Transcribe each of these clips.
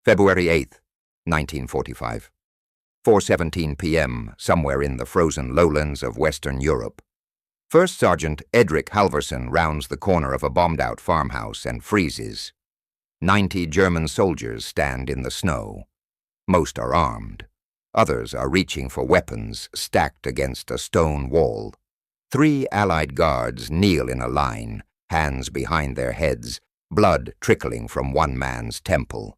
February 8th, 1945. 4:17 p.m., somewhere in the frozen lowlands of Western Europe. First Sergeant Edric Halvorsen rounds the corner of a bombed-out farmhouse and freezes. 90 German soldiers stand in the snow. Most are armed. Others are reaching for weapons stacked against a stone wall. 3 Allied guards kneel in a line, hands behind their heads, blood trickling from one man's temple.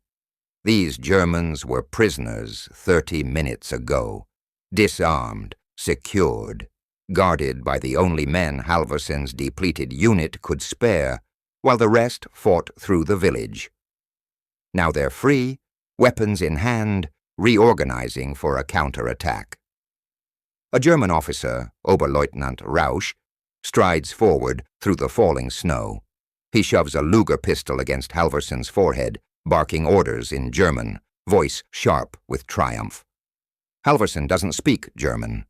These Germans were prisoners 30 minutes ago, disarmed, secured, guarded by the only men Halvorsen's depleted unit could spare, while the rest fought through the village. Now they're free, weapons in hand, reorganizing for a counterattack. A German officer, Oberleutnant Rausch, strides forward through the falling snow. He shoves a Luger pistol against Halvorsen's forehead, barking orders in German, voice sharp with triumph. Halvorsen doesn't speak German.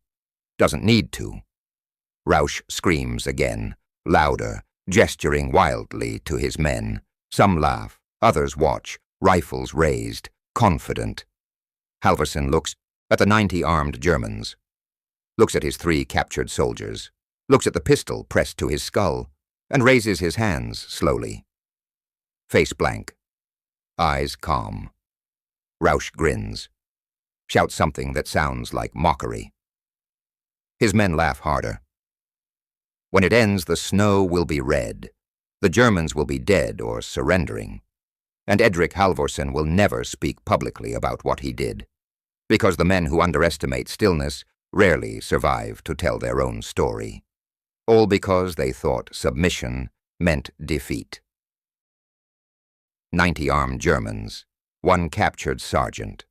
Doesn't need to. Rausch screams again, louder, gesturing wildly to his men. Some laugh, others watch, rifles raised, confident. Halvorsen looks at the 90 armed Germans, looks at his 3 captured soldiers, looks at the pistol pressed to his skull, and raises his hands slowly. Face blank. Eyes calm. Rausch grins, shouts something that sounds like mockery. His men laugh harder. When it ends, the snow will be red. The Germans will be dead or surrendering. And Edric Halvorsen will never speak publicly about what he did, because the men who underestimate stillness rarely survive to tell their own story. All because they thought submission meant defeat. 90 armed Germans, 1 captured sergeant.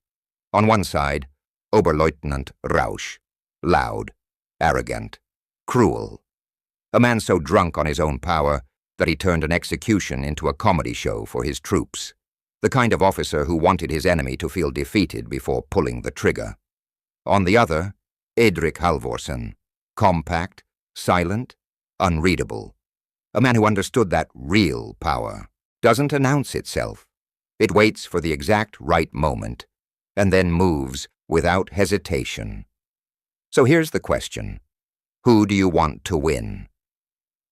On one side, Oberleutnant Rausch, loud, arrogant, cruel. A man so drunk on his own power that he turned an execution into a comedy show for his troops. The kind of officer who wanted his enemy to feel defeated before pulling the trigger. On the other, Edric Halvorsen, compact, silent, unreadable. A man who understood that real power doesn't announce itself. It waits for the exact right moment, and then moves without hesitation. So here's the question. Who do you want to win?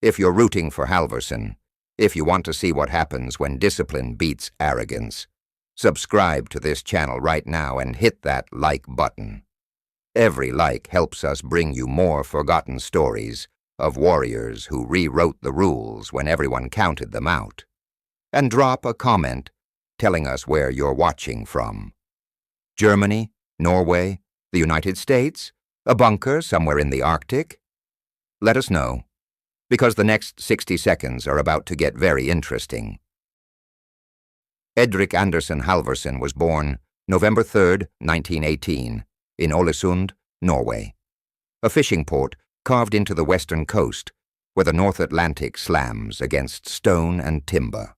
If you're rooting for Halvorsen, if you want to see what happens when discipline beats arrogance, subscribe to this channel right now and hit that like button. Every like helps us bring you more forgotten stories of warriors who rewrote the rules when everyone counted them out. And drop a comment telling us where you're watching from. Germany, Norway, the United States, a bunker somewhere in the Arctic? Let us know, because the next 60 seconds are about to get very interesting. Edric Andersen Halvorsen was born November 3rd, 1918, in Ålesund, Norway. A fishing port carved into the western coast, where the North Atlantic slams against stone and timber.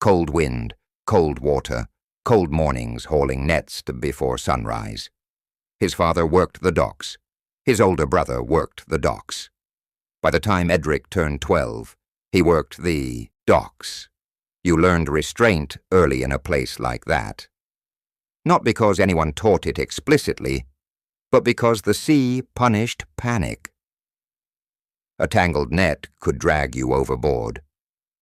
Cold wind, cold water, cold mornings hauling nets before sunrise. His father worked the docks. His older brother worked the docks. By the time Edric turned 12, he worked the docks. You learned restraint early in a place like that. Not because anyone taught it explicitly, but because the sea punished panic. A tangled net could drag you overboard.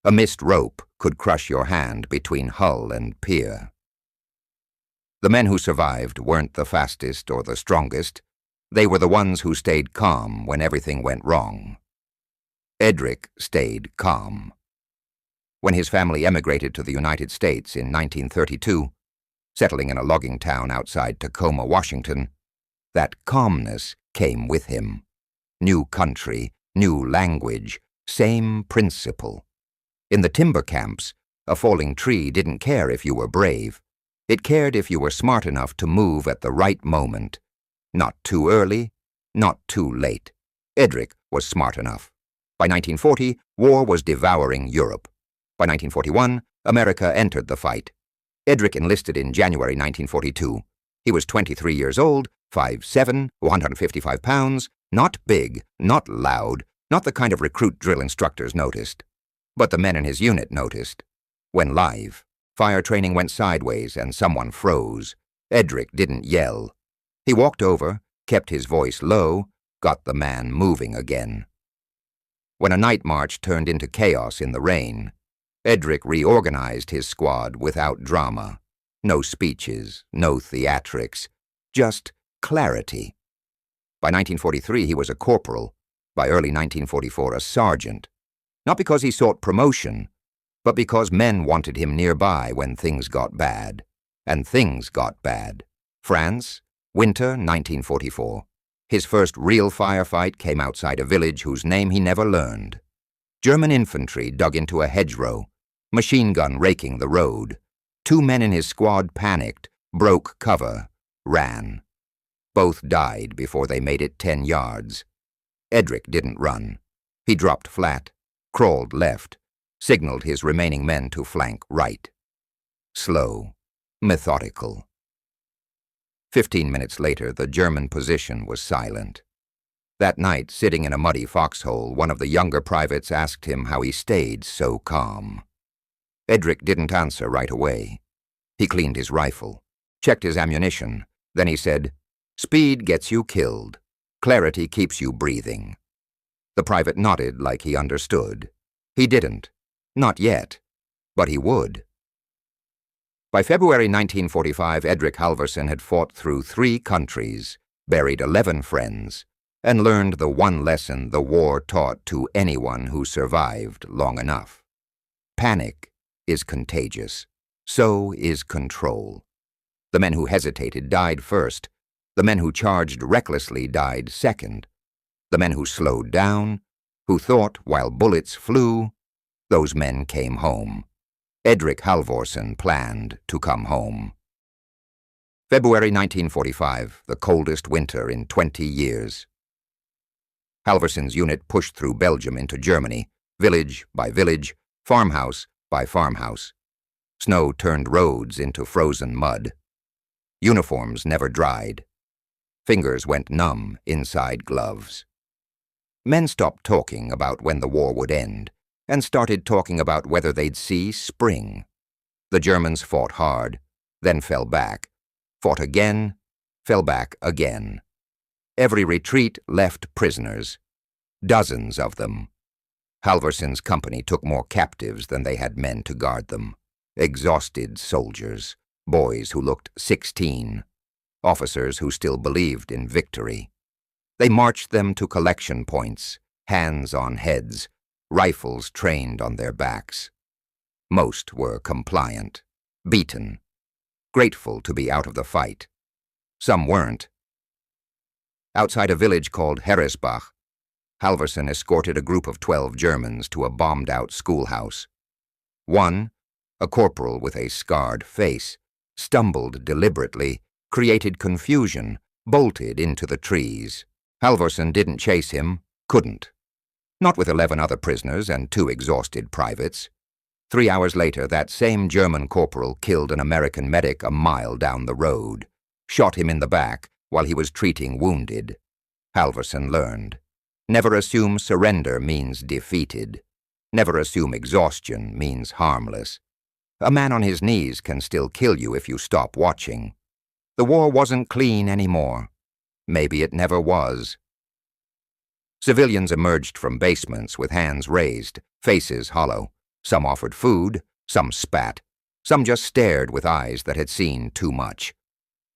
A missed rope could crush your hand between hull and pier. The men who survived weren't the fastest or the strongest. They were the ones who stayed calm when everything went wrong. Edric stayed calm. When his family emigrated to the United States in 1932, settling in a logging town outside Tacoma, Washington, that calmness came with him. New country, new language, same principle. In the timber camps, a falling tree didn't care if you were brave. It cared if you were smart enough to move at the right moment. Not too early, not too late. Edric was smart enough. By 1940, war was devouring Europe. By 1941, America entered the fight. Edric enlisted in January 1942. He was 23 years old, 5'7", 155 pounds, not big, not loud, not the kind of recruit drill instructors noticed. But the men in his unit noticed. When live, Fire training went sideways and someone froze. Edric didn't yell. He walked over, kept his voice low, got the man moving again. When a night march turned into chaos in the rain, Edric reorganized his squad without drama. No speeches, no theatrics, just clarity. By 1943, he was a corporal. By early 1944, a sergeant. Not because he sought promotion, but because men wanted him nearby when things got bad. And things got bad. France, winter 1944. His first real firefight came outside a village whose name he never learned. German infantry dug into a hedgerow, machine gun raking the road. 2 men in his squad panicked, broke cover, ran. Both died before they made it 10 yards. Edric didn't run. He dropped flat, crawled left, signaled his remaining men to flank right. Slow, methodical. 15 minutes later, the German position was silent. That night, sitting in a muddy foxhole, one of the younger privates asked him how he stayed so calm. Edric didn't answer right away. He cleaned his rifle, checked his ammunition. Then he said, "Speed gets you killed. Clarity keeps you breathing." The private nodded like he understood. He didn't. Not yet. But he would. By February 1945, Edric Halvorsen had fought through 3 countries, buried 11 friends, and learned the one lesson the war taught to anyone who survived long enough. Panic is contagious. So is control. The men who hesitated died first. The men who charged recklessly died second. The men who slowed down, who thought while bullets flew, those men came home. Edric Halvorsen planned to come home. February 1945, the coldest winter in 20 years. Halvorsen's unit pushed through Belgium into Germany, village by village, farmhouse by farmhouse. Snow turned roads into frozen mud. Uniforms never dried. Fingers went numb inside gloves. Men stopped talking about when the war would end and started talking about whether they'd see spring. The Germans fought hard, then fell back, fought again, fell back again. Every retreat left prisoners, dozens of them. Halvorsen's company took more captives than they had men to guard them. Exhausted soldiers, boys who looked 16, officers who still believed in victory. They marched them to collection points, hands on heads, rifles trained on their backs. Most were compliant, beaten, grateful to be out of the fight. Some weren't. Outside a village called Heresbach, Halvorsen escorted a group of 12 Germans to a bombed-out schoolhouse. One, a corporal with a scarred face, stumbled deliberately, created confusion, bolted into the trees. Halvorsen didn't chase him, couldn't. Not with 11 other prisoners and 2 exhausted privates. 3 hours later, that same German corporal killed an American medic a mile down the road, shot him in the back while he was treating wounded. Halvorsen learned. Never assume surrender means defeated. Never assume exhaustion means harmless. A man on his knees can still kill you if you stop watching. The war wasn't clean anymore. Maybe it never was. Civilians emerged from basements with hands raised, faces hollow. Some offered food, some spat, some just stared with eyes that had seen too much.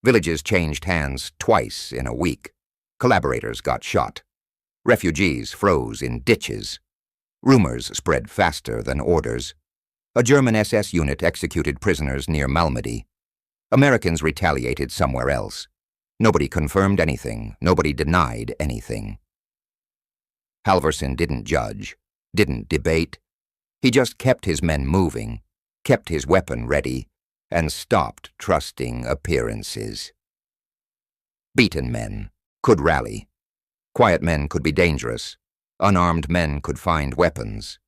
Villages changed hands twice in a week. Collaborators got shot. Refugees froze in ditches. Rumors spread faster than orders. A German SS unit executed prisoners near Malmedy. Americans retaliated somewhere else. Nobody confirmed anything. Nobody denied anything. Halvorsen didn't judge, didn't debate. He just kept his men moving, kept his weapon ready, and stopped trusting appearances. Beaten men could rally. Quiet men could be dangerous. Unarmed men could find weapons.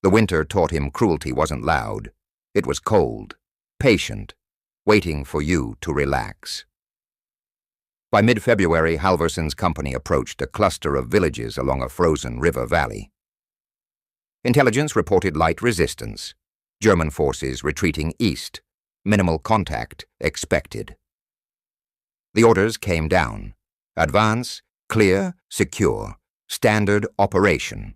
The winter taught him cruelty wasn't loud. It was cold, patient, waiting for you to relax. By mid-February, Halvorsen's company approached a cluster of villages along a frozen river valley. Intelligence reported light resistance. German forces retreating east. Minimal contact expected. The orders came down. Advance, clear, secure, standard operation.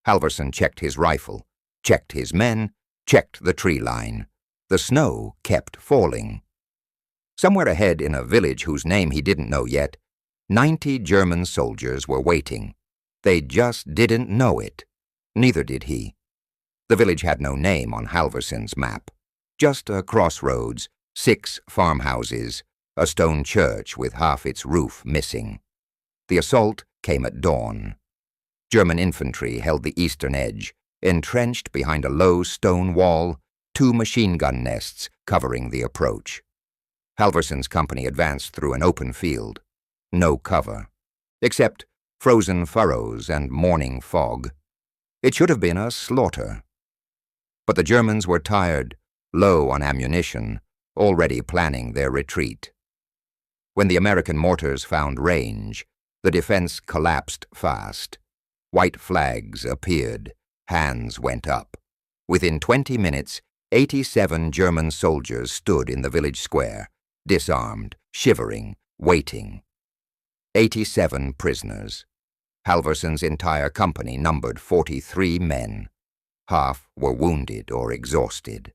Halverson checked his rifle, checked his men, checked the tree line. The snow kept falling. Somewhere ahead in a village whose name he didn't know yet, 90 German soldiers were waiting. They just didn't know it. Neither did he. The village had no name on Halverson's map. Just a crossroads, 6 farmhouses, a stone church with half its roof missing. The assault came at dawn. German infantry held the eastern edge, entrenched behind a low stone wall, 2 machine gun nests covering the approach. Halverson's company advanced through an open field. No cover, except frozen furrows and morning fog. It should have been a slaughter. But the Germans were tired, low on ammunition, already planning their retreat. When the American mortars found range, the defense collapsed fast. White flags appeared, hands went up. Within 20 minutes, 87 German soldiers stood in the village square, disarmed, shivering, waiting. 87 prisoners. Halverson's entire company numbered 43 men. Half were wounded or exhausted.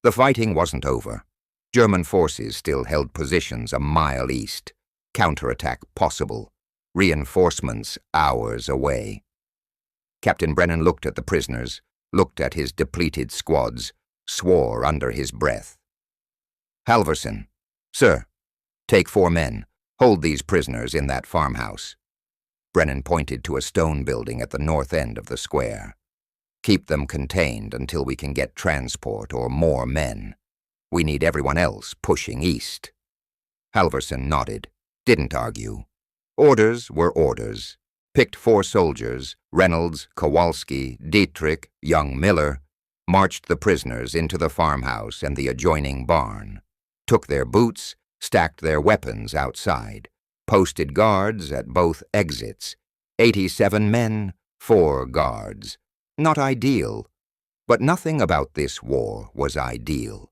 The fighting wasn't over. German forces still held positions a mile east. Counterattack possible. Reinforcements hours away. Captain Brennan looked at the prisoners, looked at his depleted squads, swore under his breath. Halverson, sir, take 4 men. Hold these prisoners in that farmhouse. Brennan pointed to a stone building at the north end of the square. Keep them contained until we can get transport or more men. We need everyone else pushing east. Halverson nodded, didn't argue. Orders were orders. Picked 4 soldiers, Reynolds, Kowalski, Dietrich, young Miller, marched the prisoners into the farmhouse and the adjoining barn, took their boots, stacked their weapons outside, posted guards at both exits. 87 men, 4 guards. Not ideal, but nothing about this war was ideal.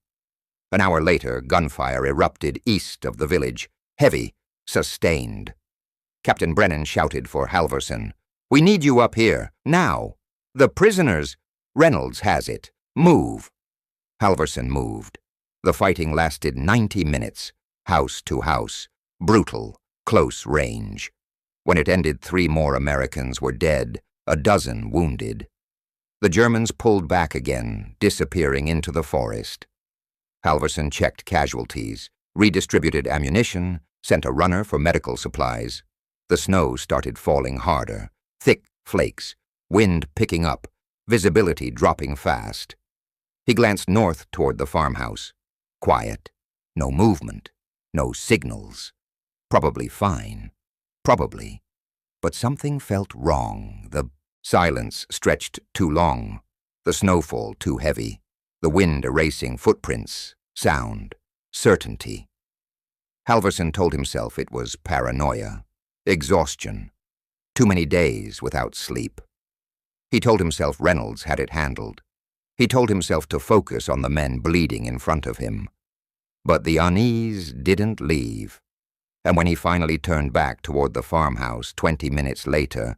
An hour later, gunfire erupted east of the village, heavy, sustained. Captain Brennan shouted for Halverson, "We need you up here, now! The prisoners! Reynolds has it. Move!" Halverson moved. The fighting lasted 90 minutes, house to house, brutal, close range. When it ended, 3 more Americans were dead, a dozen wounded. The Germans pulled back again, disappearing into the forest. Halverson checked casualties, redistributed ammunition, sent a runner for medical supplies. The snow started falling harder, thick flakes, wind picking up, visibility dropping fast. He glanced north toward the farmhouse. Quiet, no movement, no signals. Probably fine. Probably. But something felt wrong. The silence stretched too long, the snowfall too heavy, the wind erasing footprints, sound, certainty. Halverson told himself it was paranoia, exhaustion, too many days without sleep. He told himself Reynolds had it handled. He told himself to focus on the men bleeding in front of him. But the unease didn't leave, and when he finally turned back toward the farmhouse 20 minutes later,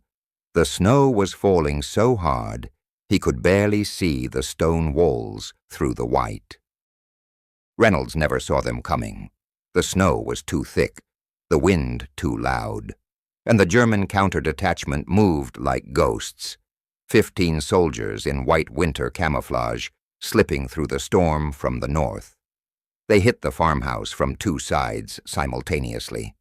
the snow was falling so hard he could barely see the stone walls through the white. Reynolds never saw them coming. The snow was too thick, the wind too loud, and the German counter-detachment moved like ghosts, 15 soldiers in white winter camouflage slipping through the storm from the north. They hit the farmhouse from 2 sides simultaneously.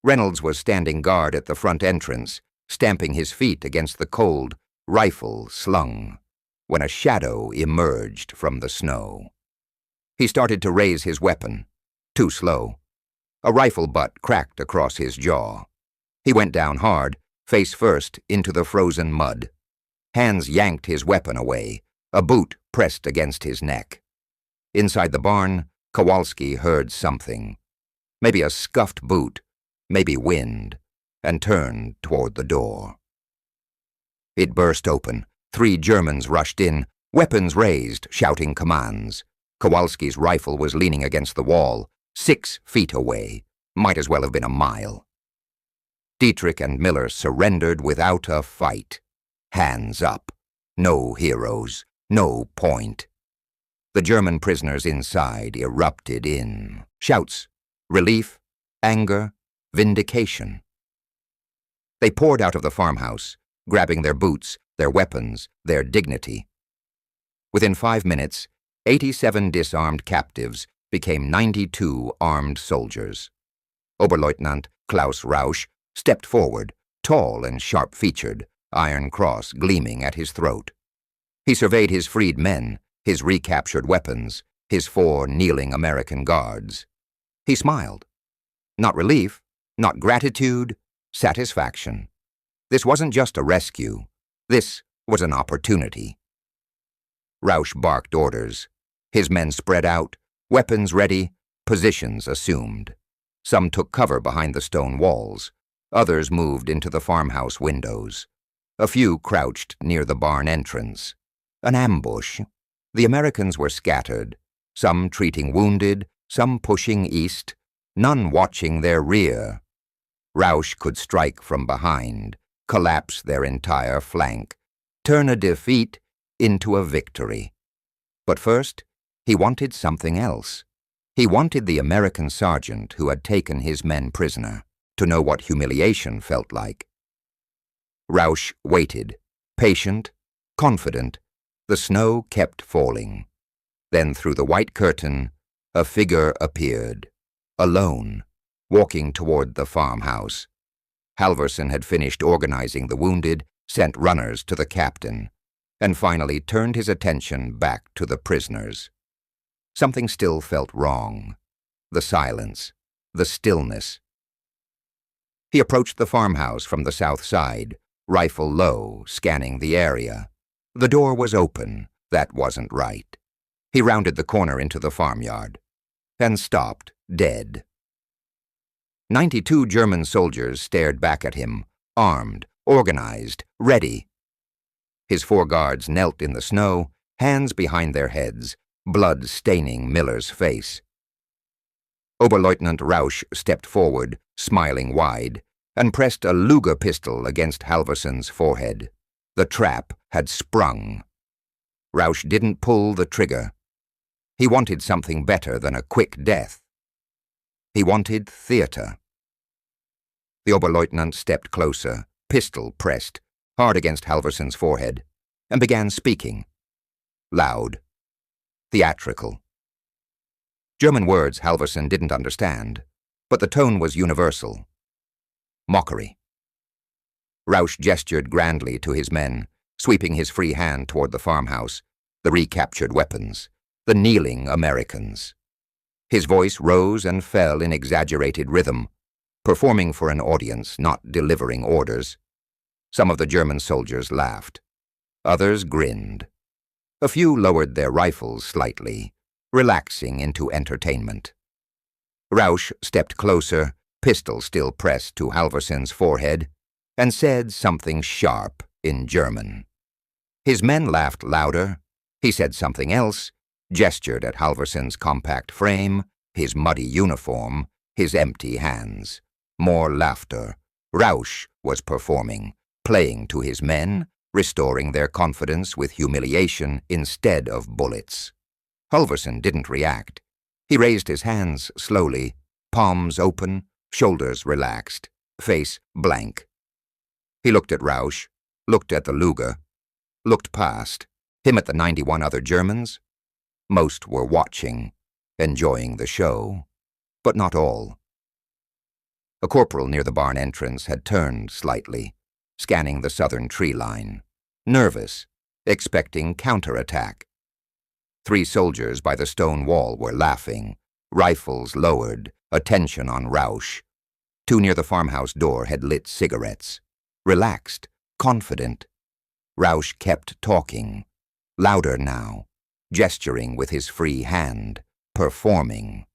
Reynolds was standing guard at the front entrance, stamping his feet against the cold, rifle slung, when a shadow emerged from the snow. He started to raise his weapon. Too slow. A rifle butt cracked across his jaw. He went down hard, face first, into the frozen mud. Hands yanked his weapon away, a boot pressed against his neck. Inside the barn, Kowalski heard something. Maybe a scuffed boot, maybe wind, and turned toward the door. It burst open. 3 Germans rushed in, Weapons raised, shouting commands. Kowalski's rifle was leaning against the wall, 6 feet away. Might as well have been a mile. Dietrich and Miller surrendered without a fight. Hands up. No heroes. No point. The German prisoners inside erupted in shouts, relief, anger, vindication. They poured out of the farmhouse, grabbing their boots, their weapons, their dignity. Within 5 minutes, 87 disarmed captives became 92 armed soldiers. Oberleutnant Klaus Rausch stepped forward, tall and sharp-featured, iron cross gleaming at his throat. He surveyed his freed men, his recaptured weapons, his 4 kneeling American guards. He smiled. Not relief, not gratitude, satisfaction. This wasn't just a rescue. This was an opportunity. Rausch barked orders. His men spread out, weapons ready, positions assumed. Some took cover behind the stone walls. Others moved into the farmhouse windows. A few crouched near the barn entrance. An ambush. The Americans were scattered, some treating wounded, some pushing east, none watching their rear. Rausch could strike from behind, collapse their entire flank, turn a defeat into a victory. But first, he wanted something else. He wanted the American sergeant who had taken his men prisoner to know what humiliation felt like. Rausch waited, patient, confident. The snow kept falling. Then through the white curtain, a figure appeared, alone, walking toward the farmhouse. Halvorsen had finished organizing the wounded, sent runners to the captain, and finally turned his attention back to the prisoners. Something still felt wrong. The silence, the stillness. He approached the farmhouse from the south side, rifle low, scanning the area. The door was open. That wasn't right. He rounded the corner into the farmyard and stopped, dead. 92 German soldiers stared back at him, armed, organized, ready. His 4 guards knelt in the snow, hands behind their heads, blood staining Miller's face. Oberleutnant Rausch stepped forward, smiling wide, and pressed a Luger pistol against Halvorsen's forehead. The trap had sprung. Rausch didn't pull the trigger. He wanted something better than a quick death. He wanted theater. The Oberleutnant stepped closer, pistol pressed, hard against Halvorsen's forehead, and began speaking. Loud. Theatrical. German words Halvorsen didn't understand, but the tone was universal. Mockery. Rausch gestured grandly to his men, sweeping his free hand toward the farmhouse, the recaptured weapons, the kneeling Americans. His voice rose and fell in exaggerated rhythm, performing for an audience, not delivering orders. Some of the German soldiers laughed. Others grinned. A few lowered their rifles slightly, relaxing into entertainment. Rausch stepped closer, pistol still pressed to Halvorsen's forehead, and said something sharp in German. His men laughed louder. He said something else, gestured at Halvorsen's compact frame, his muddy uniform, his empty hands. More laughter. Rausch was performing, playing to his men, restoring their confidence with humiliation instead of bullets. Halvorsen didn't react. He raised his hands slowly, palms open, shoulders relaxed, face blank. He looked at Rausch, looked at the Luger, looked past, him at the 91 other Germans. Most were watching, enjoying the show, but not all. A corporal near the barn entrance had turned slightly, scanning the southern tree line, nervous, expecting counterattack. 3 soldiers by the stone wall were laughing, rifles lowered, attention on Rausch. 2 near the farmhouse door had lit cigarettes, relaxed, confident. Rausch kept talking, louder now, gesturing with his free hand, performing.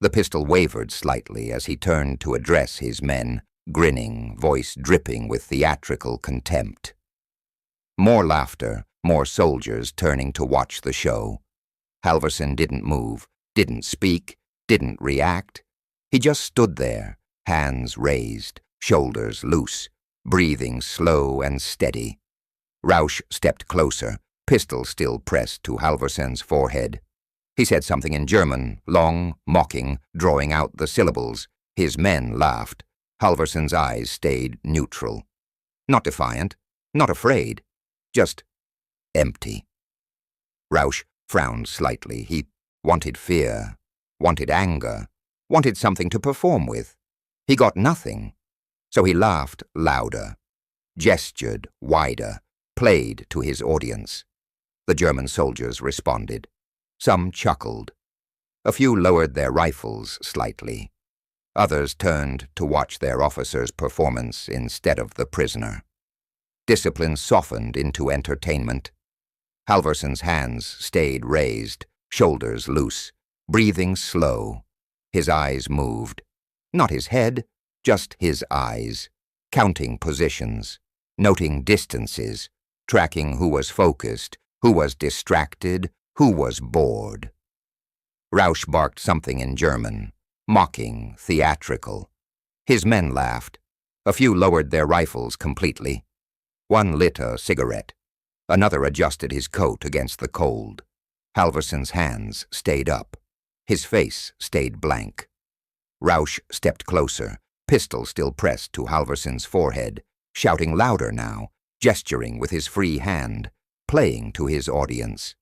The pistol wavered slightly as he turned to address his men, grinning, voice dripping with theatrical contempt. More laughter, More soldiers turning to watch the show. Halverson didn't move, didn't speak, didn't react. He just stood there, hands raised, shoulders loose, breathing slow and steady. Rausch stepped closer, pistol still pressed to Halverson's forehead. He said something in German, long, mocking, drawing out the syllables. His men laughed. Halverson's eyes stayed neutral. Not defiant, not afraid, just empty. Rausch frowned slightly. He wanted fear, wanted anger, wanted something to perform with. He got nothing, so he laughed louder, gestured wider, played to his audience. The German soldiers responded. Some chuckled. A few lowered their rifles slightly. Others turned to watch their officer's performance instead of the prisoner. Discipline softened into entertainment. Halverson's hands stayed raised, shoulders loose, breathing slow. His eyes moved. Not his head, just his eyes, counting positions, noting distances, tracking who was focused, who was distracted, who was bored. Rausch barked something in German, mocking, theatrical. His men laughed. A few lowered their rifles completely. One lit a cigarette. Another adjusted his coat against the cold. Halverson's hands stayed up. His face stayed blank. Rausch stepped closer, pistol still pressed to Halverson's forehead, shouting louder now, gesturing with his free hand, playing to his audience.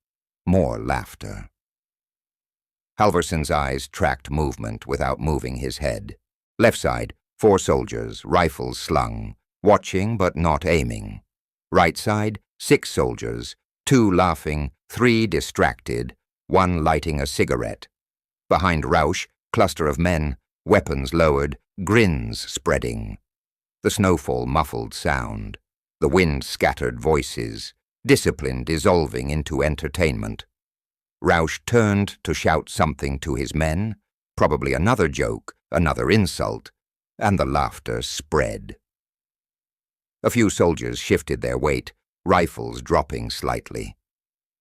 More laughter. Halverson's eyes tracked movement without moving his head. Left side, 4 soldiers, rifles slung, watching but not aiming. Right side, 6 soldiers, 2 laughing, 3 distracted, 1 lighting a cigarette. Behind Rausch, cluster of men, weapons lowered, grins spreading. The snowfall muffled sound. The wind scattered voices, discipline dissolving into entertainment. Rausch turned to shout something to his men, probably another joke, another insult, and the laughter spread. A few soldiers shifted their weight, rifles dropping slightly.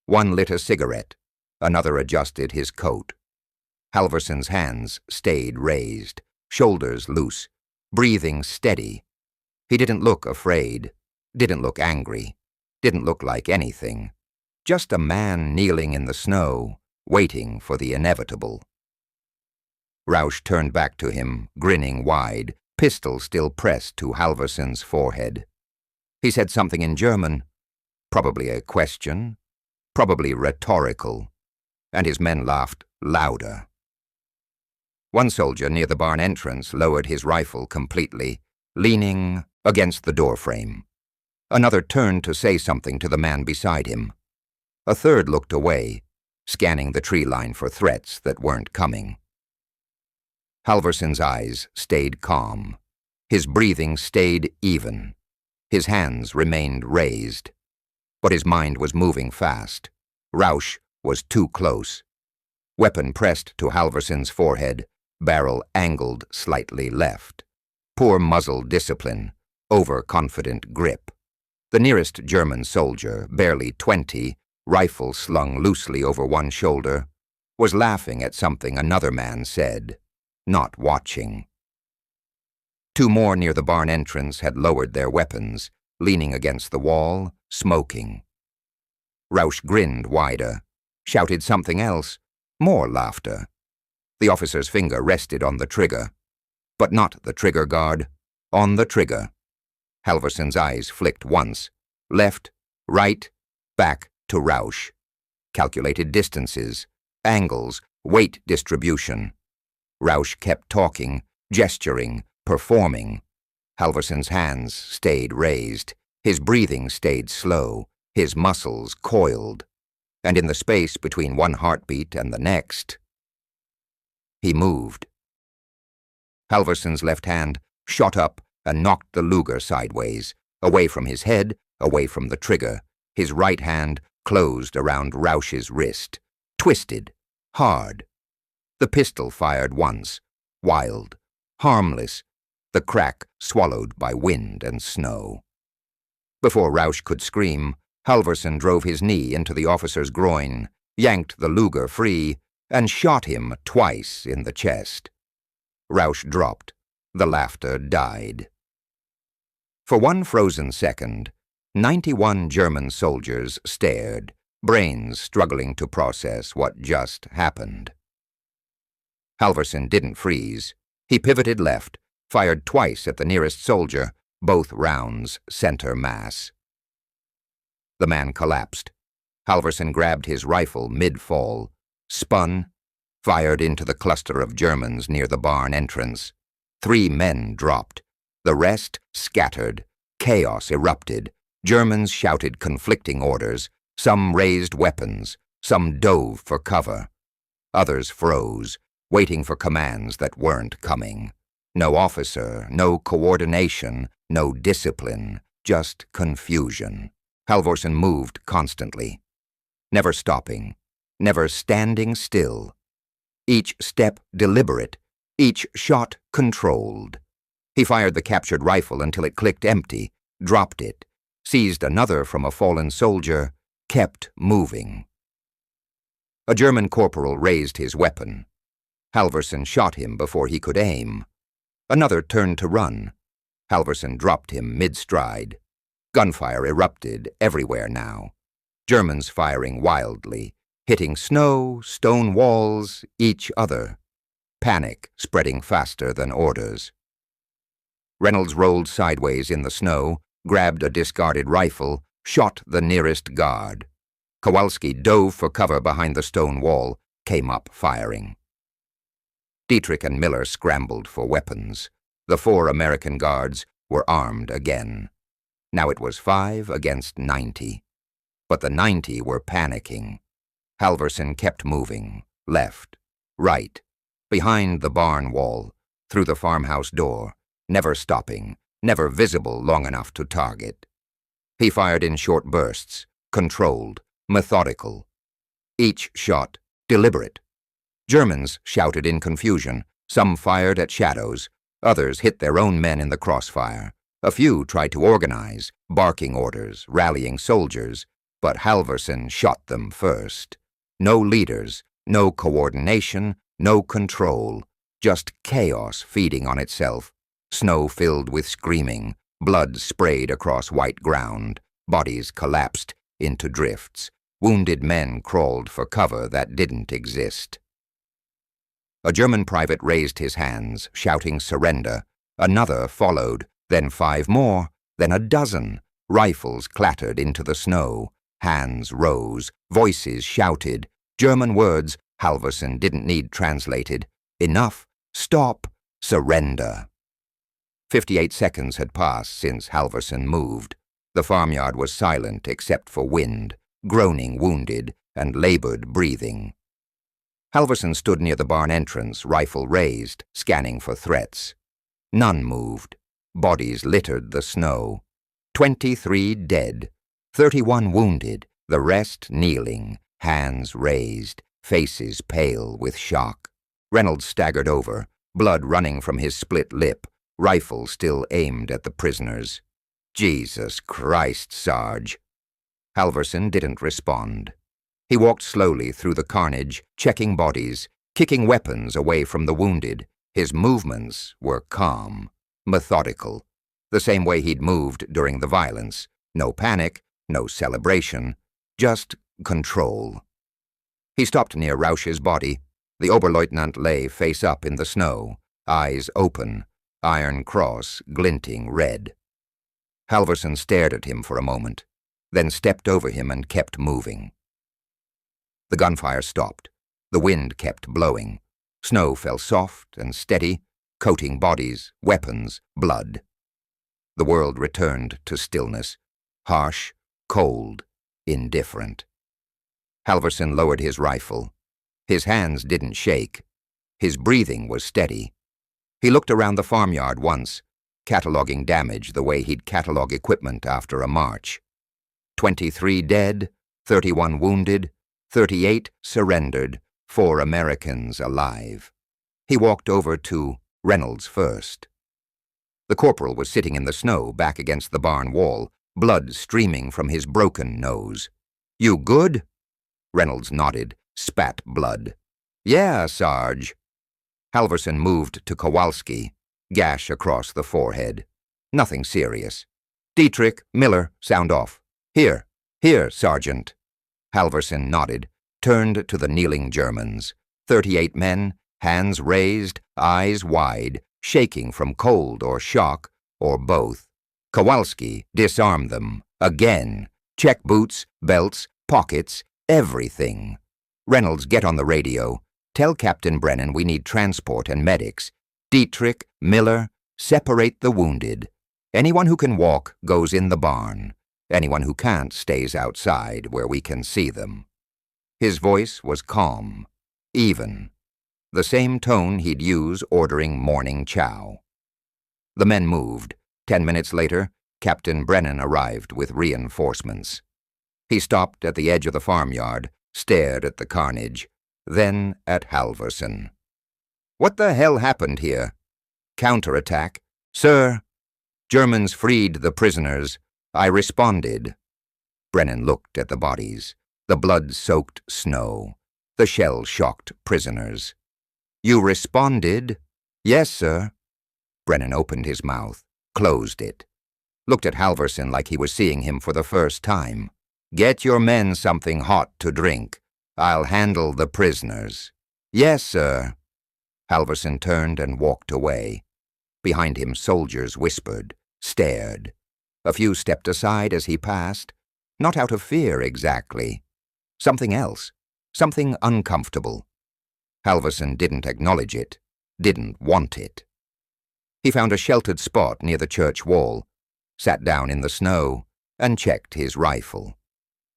One lit a cigarette, another adjusted his coat. Halverson's hands stayed raised, shoulders loose, breathing steady. He didn't look afraid, didn't look angry, didn't look like anything. Just a man kneeling in the snow, waiting for the inevitable. Rausch turned back to him, grinning wide, pistol still pressed to Halverson's forehead. He said something in German, probably a question, probably rhetorical, and his men laughed louder. One soldier near the barn entrance lowered his rifle completely, leaning against the doorframe. Another turned to say something to the man beside him. A third looked away, scanning the tree line for threats that weren't coming. Halverson's eyes stayed calm. His breathing stayed even. His hands remained raised. But his mind was moving fast. Rausch was too close. Weapon pressed to Halverson's forehead, barrel angled slightly left. Poor muzzle discipline, overconfident grip. The nearest German soldier, barely 20, rifle slung loosely over one shoulder, was laughing at something another man said, not watching. 2 more near the barn entrance had lowered their weapons, leaning against the wall, smoking. Rausch grinned wider, shouted something else, more laughter. The officer's finger rested on the trigger, but not the trigger guard, on the trigger. Halverson's eyes flicked once, left, right, back to Rausch. Calculated distances, angles, weight distribution. Rausch kept talking, gesturing, performing. Halverson's hands stayed raised, his breathing stayed slow, his muscles coiled, and in the space between one heartbeat and the next, he moved. Halverson's left hand shot up and knocked the Luger sideways, away from his head, away from the trigger. His right hand closed around Rausch's wrist, twisted, hard. The pistol fired once, wild, harmless, the crack swallowed by wind and snow. Before Rausch could scream, Halvorsen drove his knee into the officer's groin, yanked the Luger free, and shot him twice in the chest. Rausch dropped. The laughter died. For one frozen second, 91 German soldiers stared, brains struggling to process what just happened. Halvorsen didn't freeze. He pivoted left, fired twice at the nearest soldier, both rounds center mass. The man collapsed. Halvorsen grabbed his rifle mid-fall, spun, fired into the cluster of Germans near the barn entrance. 3 men dropped. The rest scattered. Chaos erupted. Germans shouted conflicting orders. Some raised weapons. Some dove for cover. Others froze, waiting for commands that weren't coming. No officer, no coordination, no discipline, just confusion. Halvorsen moved constantly, never stopping, never standing still. Each step deliberate, each shot controlled. He fired the captured rifle until it clicked empty, dropped it, seized another from a fallen soldier, kept moving. A German corporal raised his weapon. Halvorsen shot him before he could aim. Another turned to run. Halvorsen dropped him mid-stride. Gunfire erupted everywhere now. Germans firing wildly, hitting snow, stone walls, each other. Panic spreading faster than orders. Reynolds rolled sideways in the snow, grabbed a discarded rifle, shot the nearest guard. Kowalski dove for cover behind the stone wall, came up firing. Dietrich and Miller scrambled for weapons. The 4 American guards were armed again. Now it was 5 against 90. But the 90 were panicking. Halvorsen kept moving, left, right, behind the barn wall, through the farmhouse door, never stopping, never visible long enough to target. He fired in short bursts, controlled, methodical. Each shot deliberate. Germans shouted in confusion. Some fired at shadows. Others hit their own men in the crossfire. A few tried to organize, barking orders, rallying soldiers, but Halvorsen shot them first. No leaders, no coordination, no control, just chaos feeding on itself. Snow filled with screaming, blood sprayed across white ground, bodies collapsed into drifts. Wounded men crawled for cover that didn't exist. A German private raised his hands, shouting surrender. Another followed, then 5 more, then a dozen. Rifles clattered into the snow. Hands rose, voices shouted. German words Halvorsen didn't need translated. Enough, stop, surrender. 58 seconds had passed since Halvorsen moved. The farmyard was silent except for wind, groaning wounded and labored breathing. Halvorsen stood near the barn entrance, rifle raised, scanning for threats. None moved. Bodies littered the snow. 23 dead, 31 wounded, the rest kneeling, hands raised, faces pale with shock. Reynolds staggered over, blood running from his split lip, rifle still aimed at the prisoners. Jesus Christ, Sarge. Halvorsen didn't respond. He walked slowly through the carnage, checking bodies, kicking weapons away from the wounded. His movements were calm, methodical, the same way he'd moved during the violence. No panic, no celebration, just control. He stopped near Rausch's body. The Oberleutnant lay face up in the snow, eyes open, iron cross glinting red. Halvorsen stared at him for a moment, then stepped over him and kept moving. The gunfire stopped. The wind kept blowing. Snow fell soft and steady, coating bodies, weapons, blood. The world returned to stillness, harsh, cold, indifferent. Halvorsen lowered his rifle. His hands didn't shake. His breathing was steady. He looked around the farmyard once, cataloging damage the way he'd catalog equipment after a march. 23 dead, 31 wounded, 38 surrendered, 4 Americans alive. He walked over to Reynolds first. The corporal was sitting in the snow back against the barn wall, blood streaming from his broken nose. "You good?" Reynolds nodded, spat blood. "Yeah, Sarge." Halverson moved to Kowalski, gash across the forehead. Nothing serious. "Dietrich, Miller, sound off. Here, Sergeant." Halverson nodded, turned to the kneeling Germans. 38 men, hands raised, eyes wide, shaking from cold or shock, or both. Kowalski disarmed them, again. Check boots, belts, pockets, everything. "Reynolds, get on the radio. Tell Captain Brennan we need transport and medics. Dietrich, Miller, separate the wounded. Anyone who can walk goes in the barn. Anyone who can't stays outside where we can see them." His voice was calm, even. The same tone he'd use ordering morning chow. The men moved. 10 minutes later, Captain Brennan arrived with reinforcements. He stopped at the edge of the farmyard, stared at the carnage, then at Halverson. "What the hell happened here?" "Counterattack." "Sir." "Germans freed the prisoners. I responded." Brennan looked at the bodies, the blood-soaked snow, the shell-shocked prisoners. "You responded?" "Yes, sir." Brennan opened his mouth, closed it, looked at Halverson like he was seeing him for the first time. "Get your men something hot to drink. I'll handle the prisoners." "Yes, sir." Halverson turned and walked away. Behind him, soldiers whispered, stared. A few stepped aside as he passed, not out of fear exactly. Something else, something uncomfortable. Halverson didn't acknowledge it, didn't want it. He found a sheltered spot near the church wall, sat down in the snow, and checked his rifle.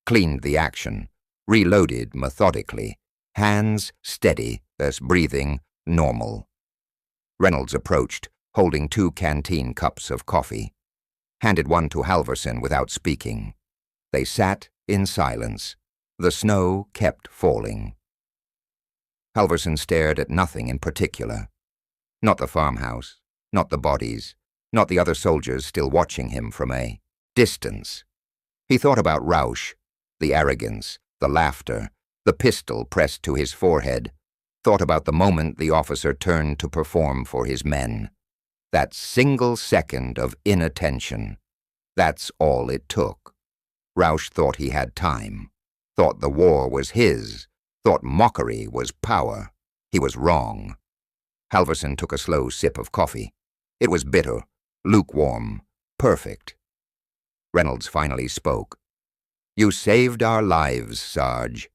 Cleaned the action, reloaded methodically, hands steady as breathing normal. Reynolds approached, holding 2 canteen cups of coffee. Handed one to Halverson without speaking. They sat in silence. The snow kept falling. Halverson stared at nothing in particular. Not the farmhouse, not the bodies, not the other soldiers still watching him from a distance. He thought about Rausch, the arrogance, the laughter, the pistol pressed to his forehead, thought about the moment the officer turned to perform for his men. That single second of inattention. That's all it took. Rausch thought he had time, thought the war was his, thought mockery was power. He was wrong. Halverson took a slow sip of coffee. It was bitter, lukewarm, perfect. Reynolds finally spoke. "You saved our lives, Sarge."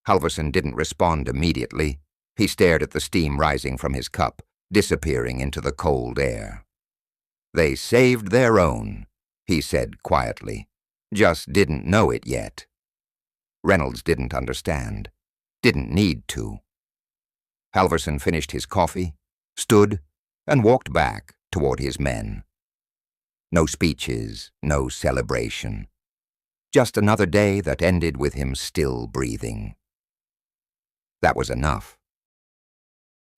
Halverson didn't respond immediately. He stared at the steam rising from his cup, disappearing into the cold air. "They saved their own," he said quietly. "Just didn't know it yet." Reynolds didn't understand, didn't need to. Halverson finished his coffee, stood, and walked back toward his men. No speeches, no celebration. Just another day that ended with him still breathing. That was enough.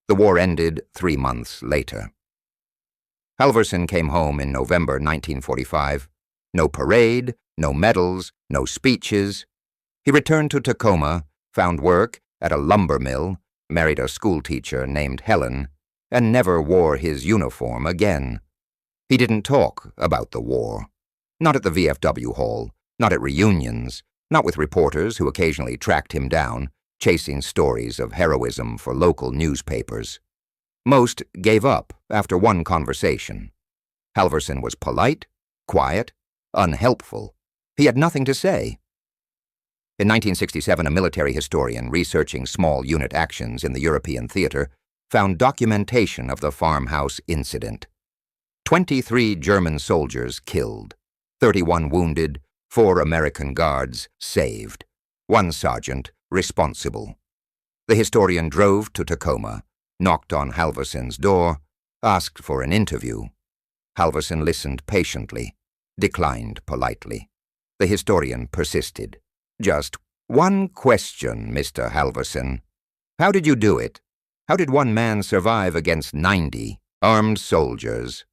The war ended 3 months later. Halverson came home in November 1945. No parade, no medals, no speeches. He returned to Tacoma, found work at a lumber mill, married a schoolteacher named Helen, and never wore his uniform again. He didn't talk about the war. Not at the VFW hall, not at reunions, not with reporters who occasionally tracked him down, chasing stories of heroism for local newspapers. Most gave up after one conversation. Halverson was polite, quiet, unhelpful. He had nothing to say. In 1967, a military historian researching small unit actions in the European theater found documentation of the farmhouse incident. 23 German soldiers killed, 31 wounded, 4 American guards saved, 1 sergeant responsible. The historian drove to Tacoma, knocked on Halverson's door, asked for an interview. Halverson listened patiently, declined politely. The historian persisted. "Just one question, Mr. Halverson. How did you do it? How did one man survive against 90 armed soldiers?"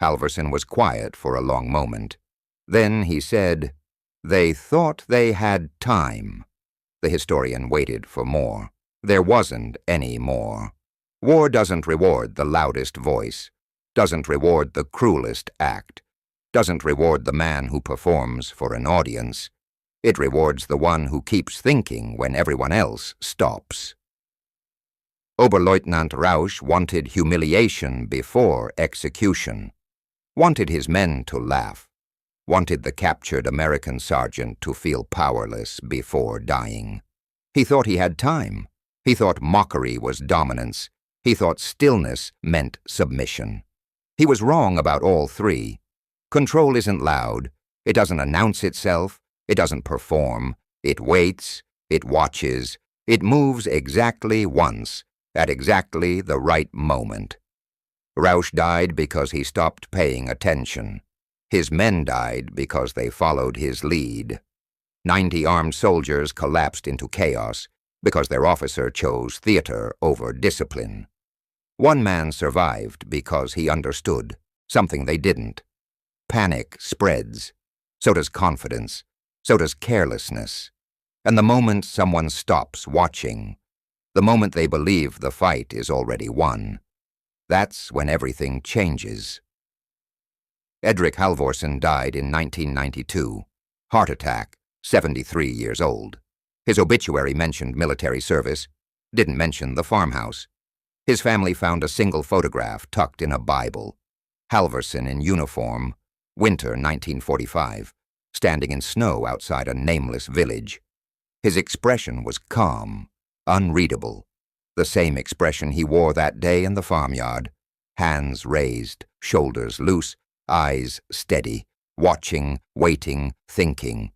Halverson was quiet for a long moment. Then he said, "They thought they had time." The historian waited for more. There wasn't any more. War doesn't reward the loudest voice, doesn't reward the cruelest act, doesn't reward the man who performs for an audience. It rewards the one who keeps thinking when everyone else stops. Oberleutnant Rausch wanted humiliation before execution, wanted his men to laugh, wanted the captured American sergeant to feel powerless before dying. He thought he had time. He thought mockery was dominance. He thought stillness meant submission. He was wrong about all three. Control isn't loud. It doesn't announce itself. It doesn't perform. It waits. It watches. It moves exactly once, at exactly the right moment. Rausch died because he stopped paying attention. His men died because they followed his lead. 90 armed soldiers collapsed into chaos because their officer chose theater over discipline. One man survived because he understood something they didn't. Panic spreads. So does confidence. So does carelessness. And the moment someone stops watching, the moment they believe the fight is already won, that's when everything changes. Edric Halvorsen died in 1992. Heart attack, 73 years old. His obituary mentioned military service, didn't mention the farmhouse. His family found a single photograph tucked in a Bible. Halvorsen in uniform, winter 1945, standing in snow outside a nameless village. His expression was calm, unreadable, the same expression he wore that day in the farmyard, hands raised, shoulders loose, eyes steady, watching, waiting, thinking.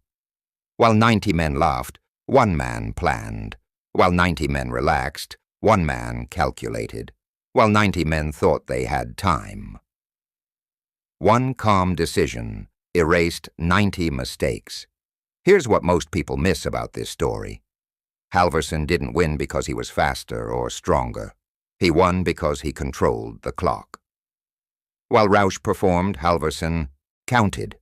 While 90 men laughed, one man planned. While 90 men relaxed, one man calculated. While 90 men thought they had time. One calm decision erased 90 mistakes. Here's what most people miss about this story. Halvorsen didn't win because he was faster or stronger. He won because he controlled the clock. While Rausch performed, Halvorsen counted.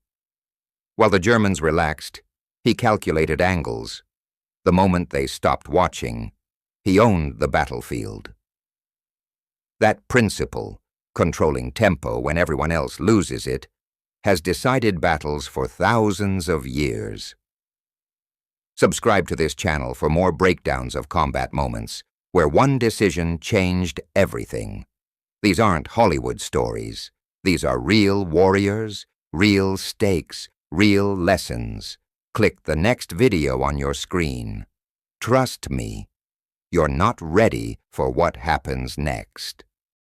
While the Germans relaxed, he calculated angles. The moment they stopped watching, he owned the battlefield. That principle, controlling tempo when everyone else loses it, has decided battles for thousands of years. Subscribe to this channel for more breakdowns of combat moments where one decision changed everything. These aren't Hollywood stories. These are real warriors, real stakes, real lessons. Click the next video on your screen. Trust me, you're not ready for what happens next.